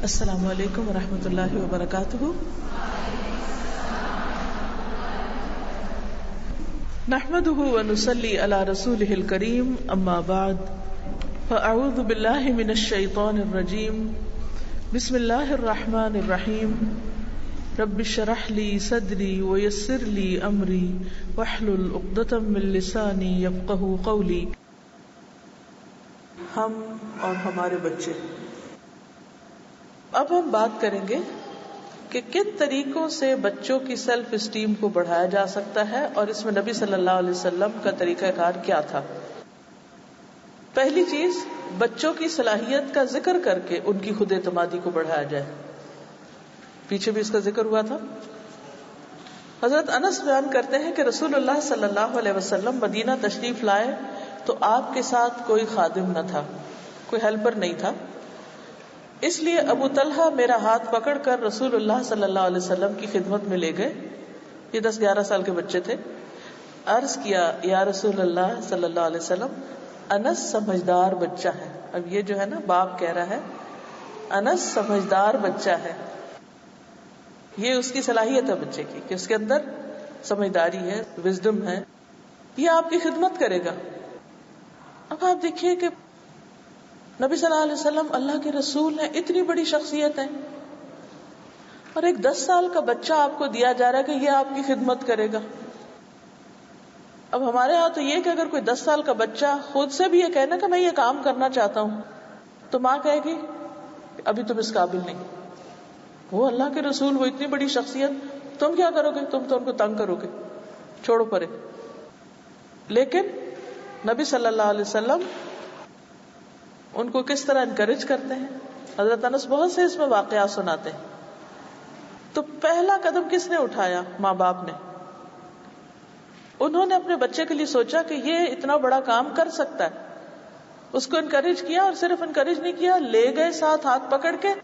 السلام علیکم ورحمۃ اللہ وبرکاتہ. نحمده ونصلي على رسوله الكريم اما بعد فاعوذ باللہ من الشیطان الرجیم. بسم اللہ الرحمن الرحیم. رب اشرح لي صدری ويسر لي امری واحلل عقدۃ من لسانی یفقهوا قولی. ہم اور ہمارے بچے. اب ہم بات کریں گے کہ کن طریقوں سے بچوں کی سیلف اسٹیم کو بڑھایا جا سکتا ہے اور اس میں نبی صلی اللہ علیہ وسلم کا طریقہ کار کیا تھا. پہلی چیز، بچوں کی صلاحیت کا ذکر کر کے ان کی خود اعتمادی کو بڑھایا جائے. پیچھے بھی اس کا ذکر ہوا تھا. حضرت انس بیان کرتے ہیں کہ رسول اللہ صلی اللہ علیہ وسلم مدینہ تشریف لائے تو آپ کے ساتھ کوئی خادم نہ تھا، کوئی ہیلپر نہیں تھا. اس لیے ابو طلحہ میرا ہاتھ پکڑ کر رسول اللہ صلی اللہ علیہ وسلم کی خدمت میں لے گئے. یہ 10-11 سال کے بچے تھے. عرض کیا، یا رسول اللہ صلی اللہ علیہ وسلم، انس سمجھدار بچہ ہے. اب یہ جو ہے نا، باپ کہہ رہا ہے انس سمجھدار بچہ ہے. یہ اس کی صلاحیت ہے بچے کی کہ اس کے اندر سمجھداری ہے، وزڈم ہے. یہ آپ کی خدمت کرے گا. اب آپ دیکھیے کہ نبی صلی اللہ علیہ وسلم اللہ کے رسول ہیں، اتنی بڑی شخصیت ہیں، اور ایک 10 سال کا بچہ آپ کو دیا جا رہا ہے کہ یہ آپ کی خدمت کرے گا. اب ہمارے ہاں تو یہ کہ اگر کوئی 10 سال کا بچہ خود سے بھی یہ کہنا کہ میں یہ کام کرنا چاہتا ہوں، تو ماں کہے گی ابھی تم اس قابل نہیں. وہ اللہ کے رسول، وہ اتنی بڑی شخصیت، تم کیا کرو گے؟ تم تو ان کو تنگ کرو گے، چھوڑو پرے. لیکن نبی صلی اللہ علیہ وسلم ان کو کس طرح انکریج کرتے ہیں. حضرت انس بہت سے اس میں واقعات سناتے ہیں. تو پہلا قدم کس نے اٹھایا؟ ماں باپ نے. انہوں نے اپنے بچے کے لیے سوچا کہ یہ اتنا بڑا کام کر سکتا ہے. اس کو انکریج کیا، اور صرف انکریج نہیں کیا، لے گئے ساتھ ہاتھ پکڑ کے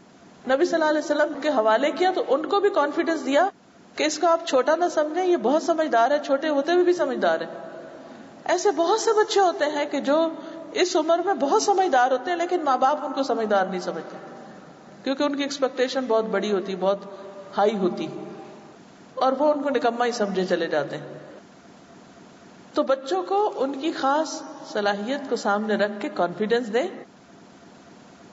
نبی صلی اللہ علیہ وسلم کے حوالے کیا. تو ان کو بھی کانفیڈنس دیا کہ اس کو آپ چھوٹا نہ سمجھیں، یہ بہت سمجھدار ہے، چھوٹے ہوتے ہوئے بھی سمجھدار ہے. ایسے بہت سے بچے ہوتے ہیں کہ جو اس عمر میں بہت سمجھدار ہوتے ہیں، لیکن ماں باپ ان کو سمجھدار نہیں سمجھتے، کیونکہ ان کی ایکسپیکٹیشن بہت بڑی ہوتی، بہت ہائی ہوتی، اور وہ ان کو نکما ہی سمجھے چلے جاتے ہیں. تو بچوں کو ان کی خاص صلاحیت کو سامنے رکھ کے کانفیڈنس دیں.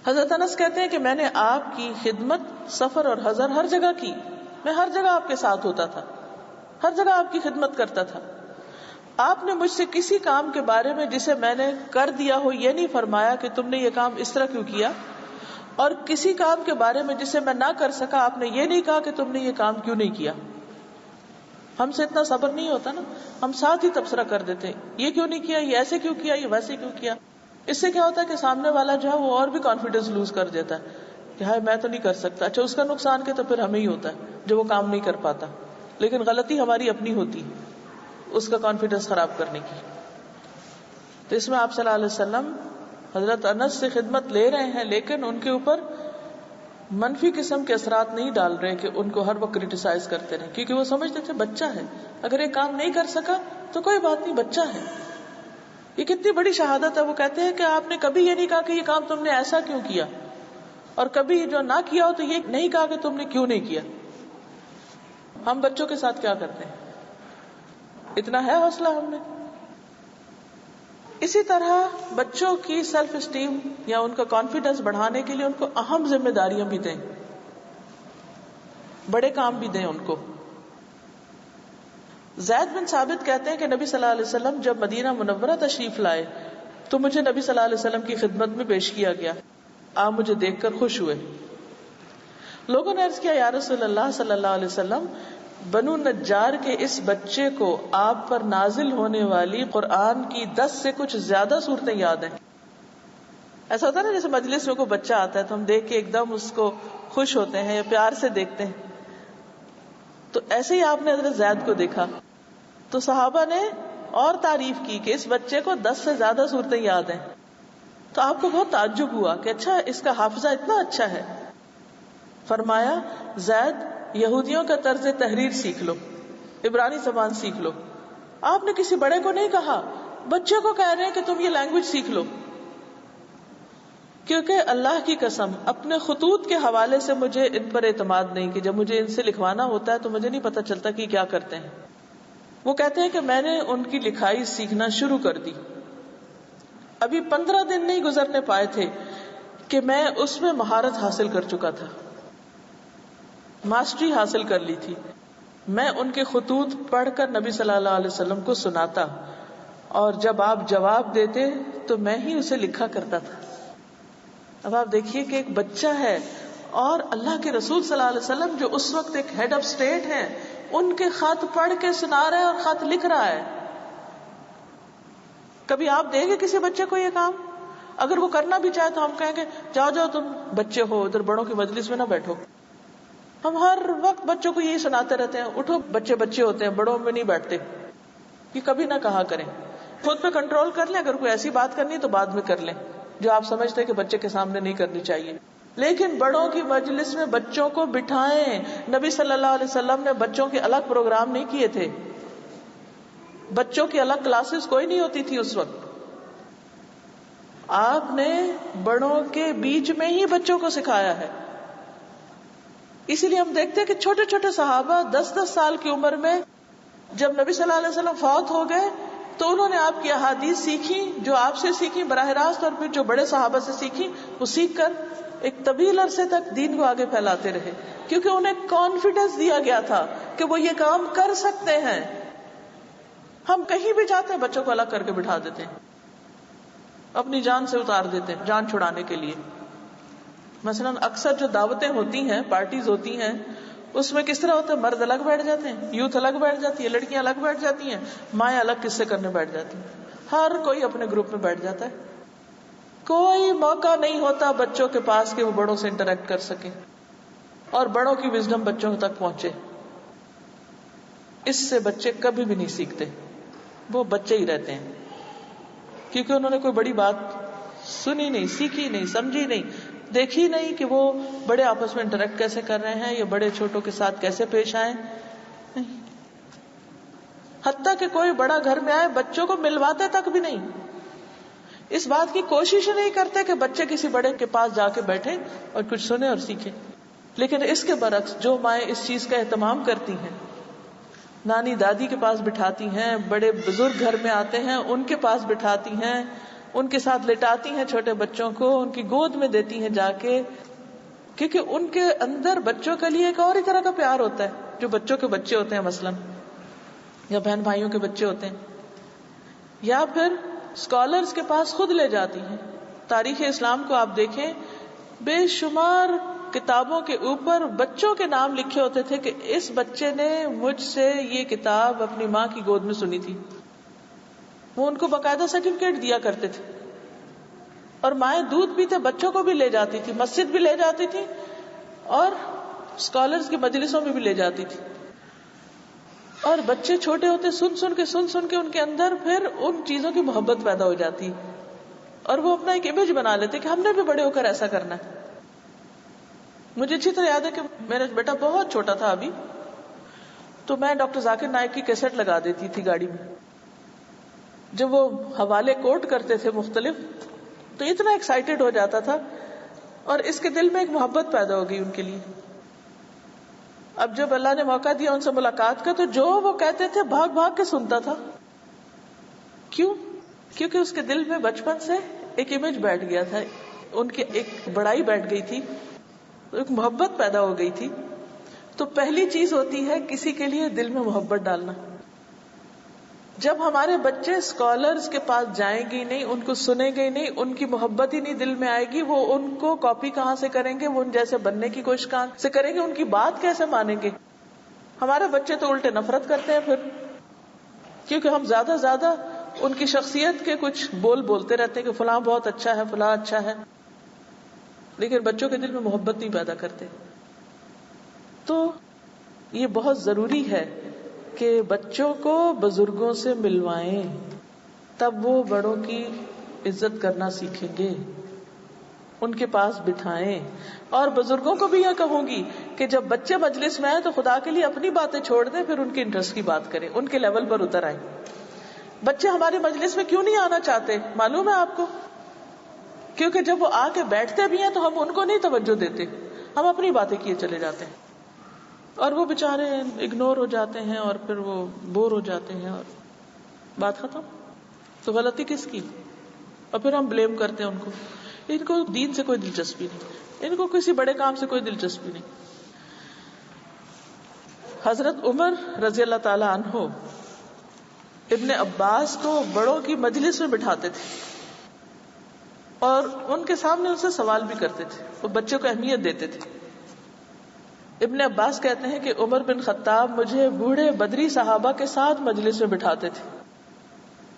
حضرت انس کہتے ہیں کہ میں نے آپ کی خدمت سفر اور حضر ہر جگہ کی. میں ہر جگہ آپ کے ساتھ ہوتا تھا، ہر جگہ آپ کی خدمت کرتا تھا. آپ نے مجھ سے کسی کام کے بارے میں جسے میں نے کر دیا ہو یہ نہیں فرمایا کہ تم نے یہ کام اس طرح کیوں کیا، اور کسی کام کے بارے میں جسے میں نہ کر سکا آپ نے یہ نہیں کہا کہ تم نے یہ کام کیوں نہیں کیا. ہم سے اتنا صبر نہیں ہوتا نا، ہم ساتھ ہی تبصرہ کر دیتے ہیں، یہ کیوں نہیں کیا، یہ ایسے کیوں کیا، یہ ویسے کیوں کیا. اس سے کیا ہوتا ہے کہ سامنے والا جو ہے وہ اور بھی کانفیڈنس لوز کر دیتا ہے کہ ہائے میں تو نہیں کر سکتا. اچھا، اس کا نقصان کے تو پھر ہمیں ہی ہوتا ہے جو وہ کام نہیں کر پاتا، لیکن غلطی ہماری اپنی ہوتی اس کا کانفیڈنس خراب کرنے کی. تو اس میں آپ صلی اللہ علیہ وسلم حضرت انس سے خدمت لے رہے ہیں، لیکن ان کے اوپر منفی قسم کے اثرات نہیں ڈال رہے کہ ان کو ہر وقت کرٹیسائز کرتے رہے، کیونکہ وہ سمجھتے تھے بچہ ہے، اگر یہ کام نہیں کر سکا تو کوئی بات نہیں، بچہ ہے. یہ کتنی بڑی شہادت ہے. وہ کہتے ہیں کہ آپ نے کبھی یہ نہیں کہا کہ یہ کام تم نے ایسا کیوں کیا، اور کبھی جو نہ کیا ہو تو یہ نہیں کہا کہ تم نے کیوں نہیں کیا. ہم بچوں کے ساتھ کیا کرتے ہیں؟ اتنا ہے حوصلہ ہم نے؟ اسی طرح بچوں کی سیلف اسٹیم یا ان کا کانفیڈنس بڑھانے کے لیے ان کو اہم ذمہ داریاں بھی دیں، بڑے کام بھی دیں ان کو. زید بن ثابت کہتے ہیں کہ نبی صلی اللہ علیہ وسلم جب مدینہ منورہ تشریف لائے تو مجھے نبی صلی اللہ علیہ وسلم کی خدمت میں پیش کیا گیا. آپ مجھے دیکھ کر خوش ہوئے. لوگوں نے عرض کیا، یا رسول اللہ صلی اللہ علیہ وسلم، بنو نجار کے اس بچے کو آپ پر نازل ہونے والی قرآن کی 10 سے کچھ زیادہ صورتیں یاد ہیں. ایسا ہوتا ہے نا، جیسے مجلس میں کوئی بچہ آتا ہے تو ہم دیکھ کے ایک دم اس کو خوش ہوتے ہیں یا پیار سے دیکھتے ہیں. تو ایسے ہی آپ نے حضرت زید کو دیکھا تو صحابہ نے اور تعریف کی کہ اس بچے کو 10 سے زیادہ صورتیں یاد ہیں. تو آپ کو بہت تعجب ہوا کہ اچھا اس کا حافظہ اتنا اچھا ہے. فرمایا، زید یہودیوں کا طرز تحریر سیکھ لو، عبرانی زبان سیکھ لو. آپ نے کسی بڑے کو نہیں کہا، بچے کو کہہ رہے ہیں کہ تم یہ لینگویج سیکھ لو. کیونکہ اللہ کی قسم اپنے خطوط کے حوالے سے مجھے ان پر اعتماد نہیں کہ جب مجھے ان سے لکھوانا ہوتا ہے تو مجھے نہیں پتہ چلتا کہ کیا کرتے ہیں. وہ کہتے ہیں کہ میں نے ان کی لکھائی سیکھنا شروع کر دی. ابھی 15 دن نہیں گزرنے پائے تھے کہ میں اس میں مہارت حاصل کر چکا تھا، ماسٹری حاصل کر لی تھی. میں ان کے خطوط پڑھ کر نبی صلی اللہ علیہ وسلم کو سناتا، اور جب آپ جواب دیتے تو میں ہی اسے لکھا کرتا تھا. اب آپ دیکھیے کہ ایک بچہ ہے اور اللہ کے رسول صلی اللہ علیہ وسلم جو اس وقت ایک ہیڈ آف اسٹیٹ ہیں، ان کے خط پڑھ کے سنا رہا ہے اور خط لکھ رہا ہے. کبھی آپ دیں گے کسی بچے کو یہ کام؟ اگر وہ کرنا بھی چاہے تو ہم کہیں گے جاؤ جاؤ تم بچے ہو، ادھر بڑوں کی مجلس میں نہ بیٹھو. ہم ہر وقت بچوں کو یہی سناتے رہتے ہیں، اٹھو بچے بچے ہوتے ہیں، بڑوں میں نہیں بیٹھتے. یہ کبھی نہ کہا کریں. خود پہ کنٹرول کر لیں، اگر کوئی ایسی بات کرنی تو بعد میں کر لیں جو آپ سمجھتے کہ بچے کے سامنے نہیں کرنی چاہیے. لیکن بڑوں کی مجلس میں بچوں کو بٹھائیں. نبی صلی اللہ علیہ وسلم نے بچوں کے الگ پروگرام نہیں کیے تھے، بچوں کی الگ کلاسز کوئی نہیں ہوتی تھی اس وقت. آپ نے بڑوں کے بیچ میں ہی بچوں کو سکھایا ہے. اسی لیے ہم دیکھتے ہیں کہ چھوٹے چھوٹے صحابہ 10-10 سال کی عمر میں جب نبی صلی اللہ علیہ وسلم فوت ہو گئے تو انہوں نے آپ کی احادیث سیکھی، جو آپ سے سیکھی براہ راست، اور پھر جو بڑے صحابہ سے سیکھی وہ سیکھ کر ایک طویل عرصے تک دین کو آگے پھیلاتے رہے، کیونکہ انہیں کانفیڈنس دیا گیا تھا کہ وہ یہ کام کر سکتے ہیں. ہم کہیں بھی جاتے ہیں بچوں کو الگ کر کے بٹھا دیتے ہیں، اپنی جان سے اتار دیتے ہیں جان چھڑانے کے لیے. مثلا اکثر جو دعوتیں ہوتی ہیں، پارٹیز ہوتی ہیں، اس میں کس طرح ہوتا ہے؟ مرد الگ بیٹھ جاتے ہیں، یوتھ الگ بیٹھ جاتی ہے، لڑکیاں الگ بیٹھ جاتی ہیں، مائیں الگ قصے کرنے بیٹھ جاتی ہیں، ہر کوئی اپنے گروپ میں بیٹھ جاتا ہے. کوئی موقع نہیں ہوتا بچوں کے پاس کہ وہ بڑوں سے انٹریکٹ کر سکے اور بڑوں کی وزڈم بچوں تک پہنچے. اس سے بچے کبھی بھی نہیں سیکھتے، وہ بچے ہی رہتے ہیں، کیونکہ انہوں نے کوئی بڑی بات سنی نہیں، سیکھی نہیں، سمجھی نہیں، دیکھی نہیں کہ وہ بڑے آپس میں انٹریکٹ کیسے کر رہے ہیں یا بڑے چھوٹوں کے ساتھ کیسے پیش آئیں. نہیں، حتیٰ کہ کوئی بڑا گھر میں آئے بچوں کو ملواتے تک بھی نہیں، اس بات کی کوشش نہیں کرتے کہ بچے کسی بڑے کے پاس جا کے بیٹھیں اور کچھ سنیں اور سیکھیں. لیکن اس کے برعکس جو مائیں اس چیز کا اہتمام کرتی ہیں، نانی دادی کے پاس بٹھاتی ہیں، بڑے بزرگ گھر میں آتے ہیں ان کے پاس بٹھاتی ہیں، ان کے ساتھ لٹاتی ہیں چھوٹے بچوں کو، ان کی گود میں دیتی ہیں جا کے، کیونکہ ان کے اندر بچوں کے لیے ایک اور ہی طرح کا پیار ہوتا ہے. جو بچوں کے بچے ہوتے ہیں مثلاً، یا بہن بھائیوں کے بچے ہوتے ہیں، یا پھر اسکالرز کے پاس خود لے جاتی ہیں. تاریخ اسلام کو آپ دیکھیں، بے شمار کتابوں کے اوپر بچوں کے نام لکھے ہوتے تھے کہ اس بچے نے مجھ سے یہ کتاب اپنی ماں کی گود میں سنی تھی. وہ ان کو باقاعدہ سرٹیفکیٹ دیا کرتے تھے. اور مائیں دودھ پیتے بچوں کو بھی لے جاتی تھی، مسجد بھی لے جاتی تھی اور اسکالرز کی مجلسوں میں بھی لے جاتی تھی. اور بچے چھوٹے ہوتے سن سن کے ان کے اندر پھر ان چیزوں کی محبت پیدا ہو جاتی اور وہ اپنا ایک امیج بنا لیتے کہ ہم نے بھی بڑے ہو کر ایسا کرنا ہے. مجھے اچھی طرح یاد ہے کہ میرا بیٹا بہت چھوٹا تھا ابھی، تو میں ڈاکٹر ذاکر نائک کی کیسٹ لگا دیتی تھی گاڑی میں. جب وہ حوالے کوٹ کرتے تھے مختلف تو اتنا ایکسائٹیڈ ہو جاتا تھا اور اس کے دل میں ایک محبت پیدا ہو گئی ان کے لیے. اب جب اللہ نے موقع دیا ان سے ملاقات کا تو جو وہ کہتے تھے بھاگ بھاگ کے سنتا تھا. کیوں؟ کیونکہ اس کے دل میں بچپن سے ایک امیج بیٹھ گیا تھا، ان کی ایک بڑائی بیٹھ گئی تھی، ایک محبت پیدا ہو گئی تھی. تو پہلی چیز ہوتی ہے کسی کے لیے دل میں محبت ڈالنا. جب ہمارے بچے اسکالرز کے پاس جائیں گے نہیں، ان کو سنیں گے نہیں، ان کی محبت ہی نہیں دل میں آئے گی، وہ ان کو کاپی کہاں سے کریں گے، وہ ان جیسے بننے کی کوشش کہاں سے کریں گے، ان کی بات کیسے مانیں گے. ہمارے بچے تو الٹے نفرت کرتے ہیں پھر، کیونکہ ہم زیادہ ان کی شخصیت کے کچھ بولتے رہتے ہیں کہ فلاں بہت اچھا ہے، فلاں اچھا ہے، لیکن بچوں کے دل میں محبت نہیں پیدا کرتے. تو یہ بہت ضروری ہے کہ بچوں کو بزرگوں سے ملوائیں، تب وہ بڑوں کی عزت کرنا سیکھیں گے. ان کے پاس بٹھائیں. اور بزرگوں کو بھی یہ کہوں گی کہ جب بچے مجلس میں آئے تو خدا کے لیے اپنی باتیں چھوڑ دیں، پھر ان کے انٹرسٹ کی بات کریں، ان کے لیول پر اتر آئیں. بچے ہماری مجلس میں کیوں نہیں آنا چاہتے معلوم ہے آپ کو؟ کیونکہ جب وہ آ کے بیٹھتے بھی ہیں تو ہم ان کو نہیں توجہ دیتے، ہم اپنی باتیں کیے چلے جاتے ہیں، اور وہ بےچارے اگنور ہو جاتے ہیں اور پھر وہ بور ہو جاتے ہیں اور بات ختم. تو غلطی کس کی؟ اور پھر ہم بلیم کرتے ہیں ان کو دین سے کوئی دلچسپی نہیں، ان کو کسی بڑے کام سے کوئی دلچسپی نہیں. حضرت عمر رضی اللہ تعالی عنہ ابن عباس کو بڑوں کی مجلس میں بٹھاتے تھے اور ان کے سامنے ان سے سوال بھی کرتے تھے، وہ بچوں کو اہمیت دیتے تھے. ابن عباس کہتے ہیں کہ عمر بن خطاب مجھے بوڑھے بدری صحابہ کے ساتھ مجلس میں بٹھاتے تھے،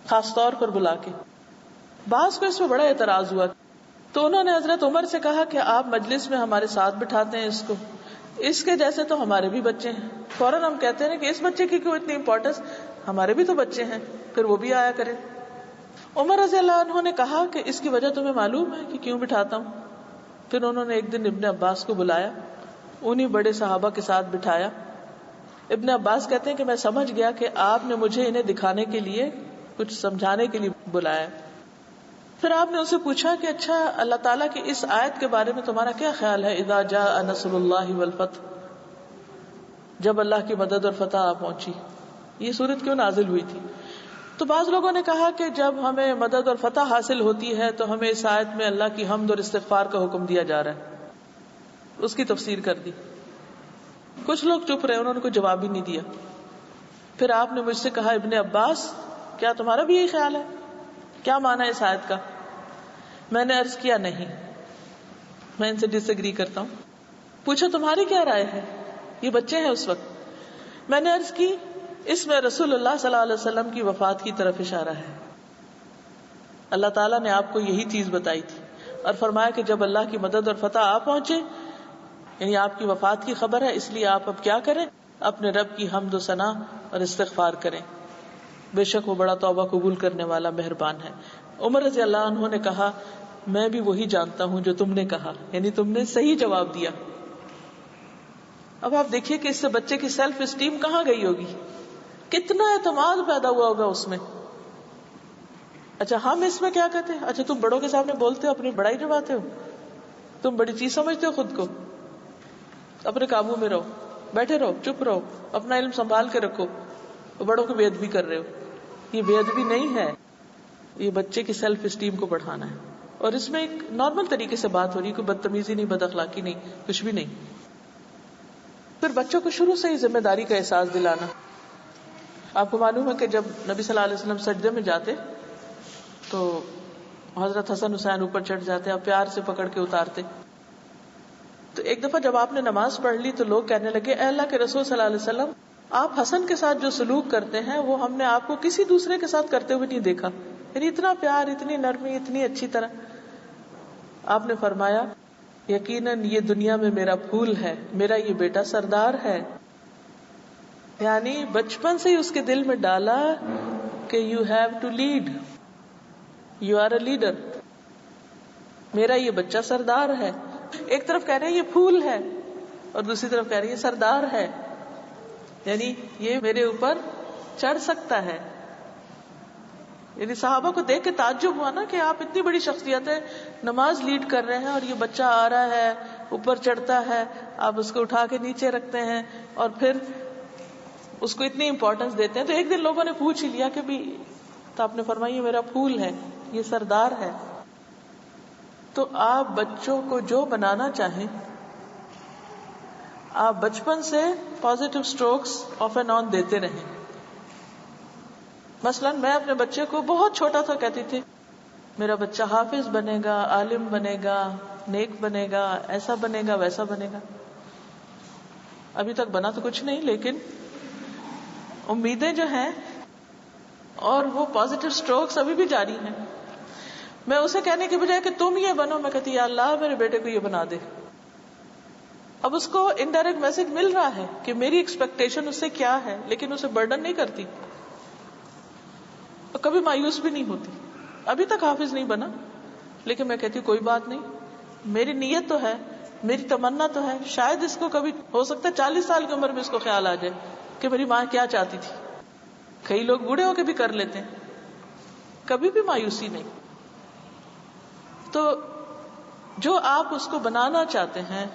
خاص طور پر بلا کے. بعض کو اس میں بڑا اعتراض ہوا تو انہوں نے حضرت عمر سے کہا کہ آپ مجلس میں ہمارے ساتھ بٹھاتے ہیں اس کے جیسے تو ہمارے بھی بچے ہیں. فوراً ہم کہتے ہیں کہ اس بچے کی کیوں اتنی امپورٹنس، ہمارے بھی تو بچے ہیں، پھر وہ بھی آیا کرے. عمر رضی اللہ عنہ نے کہا کہ اس کی وجہ تمہیں معلوم ہے کہ کیوں بٹھاتا ہوں. پھر انہوں نے ایک دن ابن عباس کو بلایا، انہی بڑے صحابہ کے ساتھ بٹھایا. ابن عباس کہتے ہیں کہ میں سمجھ گیا کہ آپ نے مجھے انہیں دکھانے کے لیے، کچھ سمجھانے کے لیے بلایا. پھر آپ نے ان سے پوچھا کہ اچھا اللہ تعالیٰ کی اس آیت کے بارے میں تمہارا کیا خیال ہے، اذا جاء نصر اللہ والفتح، جب اللہ کی مدد اور فتح آ پہنچی، یہ سورت کیوں نازل ہوئی تھی؟ تو بعض لوگوں نے کہا کہ جب ہمیں مدد اور فتح حاصل ہوتی ہے تو ہمیں اس آیت میں اللہ کی حمد اور استغفار کا حکم دیا جا رہا ہے، اس کی تفسیر کر دی. کچھ لوگ چپ رہے، انہوں نے کوئی جواب ہی نہیں دیا. پھر آپ نے مجھ سے کہا ابن عباس کیا تمہارا بھی یہی خیال ہے، کیا معنی ہے اس آیت کا؟ میں نے عرض کیا نہیں، میں ان سے ڈس ایگری کرتا ہوں. پوچھا تمہاری کیا رائے ہے، یہ بچے ہیں اس وقت. میں نے عرض کی اس میں رسول اللہ صلی اللہ علیہ وسلم کی وفات کی طرف اشارہ ہے. اللہ تعالیٰ نے آپ کو یہی چیز بتائی تھی اور فرمایا کہ جب اللہ کی مدد اور فتح آ پہنچے، یعنی آپ کی وفات کی خبر ہے، اس لیے آپ اب کیا کریں، اپنے رب کی حمد و ثنا اور استغفار کریں، بے شک وہ بڑا توبہ قبول کرنے والا مہربان ہے. عمر رضی اللہ عنہ نے کہا میں بھی وہی جانتا ہوں جو تم نے کہا، یعنی تم نے صحیح جواب دیا. اب آپ دیکھیے کہ اس سے بچے کی سیلف اسٹیم کہاں گئی ہوگی، کتنا اعتماد پیدا ہوا ہوگا اس میں. اچھا ہم اس میں کیا کہتے ہیں، اچھا تم بڑوں کے سامنے بولتے ہو، اپنی بڑائی جماتے ہو، تم بڑی چیز سمجھتے ہو خود کو، اپنے قابو میں رہو، بیٹھے رہو، چپ رہو، اپنا علم سنبھال کے رکھو، بڑوں کو بے ادبی کر رہے ہو. یہ بے ادبی نہیں ہے، یہ بچے کی سیلف اسٹیم کو بڑھانا ہے. اور اس میں ایک نارمل طریقے سے بات ہو رہی ہے، کوئی بدتمیزی نہیں، بد اخلاقی نہیں، کچھ بھی نہیں. پھر بچوں کو شروع سے ہی ذمہ داری کا احساس دلانا. آپ کو معلوم ہے کہ جب نبی صلی اللہ علیہ وسلم سجدے میں جاتے تو حضرت حسن حسین اوپر چڑھ جاتے اور پیار سے پکڑ کے اتارتے. تو ایک دفعہ جب آپ نے نماز پڑھ لی تو لوگ کہنے لگے اے اللہ کے رسول صلی اللہ علیہ وسلم، آپ حسن کے ساتھ جو سلوک کرتے ہیں وہ ہم نے آپ کو کسی دوسرے کے ساتھ کرتے ہوئے نہیں دیکھا، یعنی اتنا پیار، اتنی نرمی، اتنی اچھی طرح. آپ نے فرمایا یقیناً یہ دنیا میں میرا پھول ہے، میرا یہ بیٹا سردار ہے. یعنی بچپن سے ہی اس کے دل میں ڈالا کہ you have to lead, you are a leader, میرا یہ بچہ سردار ہے. ایک طرف کہہ رہے ہیں یہ پھول ہے اور دوسری طرف کہہ رہے ہیں یہ سردار ہے، یعنی یہ میرے اوپر چڑھ سکتا ہے. یعنی صحابہ کو دیکھ کے تعجب ہوا نا کہ آپ اتنی بڑی شخصیت ہے، نماز لیڈ کر رہے ہیں اور یہ بچہ آ رہا ہے، اوپر چڑھتا ہے، آپ اس کو اٹھا کے نیچے رکھتے ہیں اور پھر اس کو اتنی امپورٹنس دیتے ہیں. تو ایک دن لوگوں نے پوچھ ہی لیا کہ بھی، تو آپ نے فرمایا یہ میرا پھول ہے، یہ سردار ہے. تو آپ بچوں کو جو بنانا چاہیں، آپ بچپن سے پازیٹیو سٹروکس آف اینڈ آن دیتے رہیں. مثلا میں اپنے بچے کو بہت چھوٹا تھا کہتی تھی میرا بچہ حافظ بنے گا، عالم بنے گا، نیک بنے گا، ایسا بنے گا، ویسا بنے گا. ابھی تک بنا تو کچھ نہیں، لیکن امیدیں جو ہیں اور وہ پازیٹیو سٹروکس ابھی بھی جاری ہیں. میں اسے کہنے کے بجائے کہ تم یہ بنو، میں کہتی یا اللہ میرے بیٹے کو یہ بنا دے. اب اس کو انڈائریکٹ میسج مل رہا ہے کہ میری ایکسپیکٹیشن اس سے کیا ہے، لیکن اسے برڈن نہیں کرتی اور کبھی مایوس بھی نہیں ہوتی. ابھی تک حافظ نہیں بنا، لیکن میں کہتی ہوں کوئی بات نہیں، میری نیت تو ہے، میری تمنا تو ہے. شاید اس کو کبھی ہو سکتا ہے 40 سال کی عمر میں اس کو خیال آ جائے کہ میری ماں کیا چاہتی تھی. کئی لوگ بوڑھے ہو کے بھی کر لیتے ہیں. کبھی بھی مایوسی نہیں. تو جو آپ اس کو بنانا چاہتے ہیں